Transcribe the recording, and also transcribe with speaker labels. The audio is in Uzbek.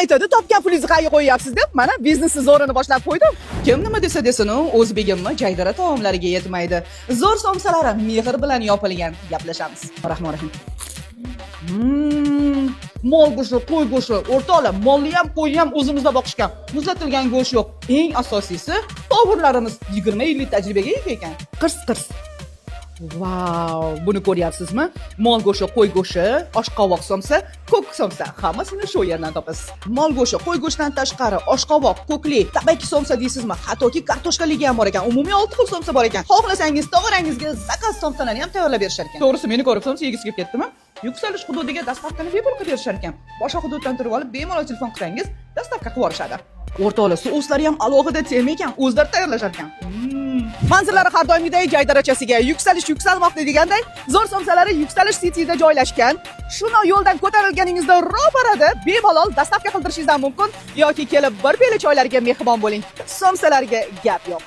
Speaker 1: aytadi, topgan pulingizni qayerga qo'yyapsiz deb, mana biznesni zo'rini boshlab qo'ydim. Kim nima desa desin, o'zbegimmi Jaydara taomlariga yetmaydi. Zo'r somsalari mehr bilan yopilgan. Gaplashamiz. Rahmonrohim. Mol go'shti, qo'y go'shti, o'rtoqlar, molni ham, qo'yni ham o'zimizda boqishgan. Muzlatilgan go'sht yo'q. Eng asosiysi, to'g'rilarimiz 20 yillik tajribaga ega ekan. Qirs. Wow, buni ko'ryapsizmi? Mol go'shti, qo'y go'shti, oshqovoq somsa, ko'k somsa, hammasini shu yerdan topasiz. Mol go'shti, qo'y go'shtidan tashqari oshqovoq, ko'kli, tabaki somsa deysizmi? Hattoki kartoshkaligi ham bor ekan. Umumiy 6 xil somsa bor ekan. Xohlasangiz tog'arangizga zakaz somsalarni ham tayyorlab berishar ekan. To'g'risi, meni ko'rib somsa yegisi kelib ketdimi? Yuksalish hududiga dastavkani bepul qilib berishar ekan. Boshqa hududdan turib olib, bemalol telefon qilsangiz, dastavka qilib yuborishadi. O'rtoqlar, souslari ham alohida tema ekan, o'zlari tayyorlashar ekan. Manzillari har doimgidek Jaydarachasiga yuksalmoqda deganday, zo'r somsalari Yuksalish City'da joylashgan. Shuni yo'ldan ko'tarilganingizda ro'parada bemalol dastavka qildirishingizdan mumkin yoki kelib bir peli choylarga mehmon bo'ling. Somsalarga gap yo'q.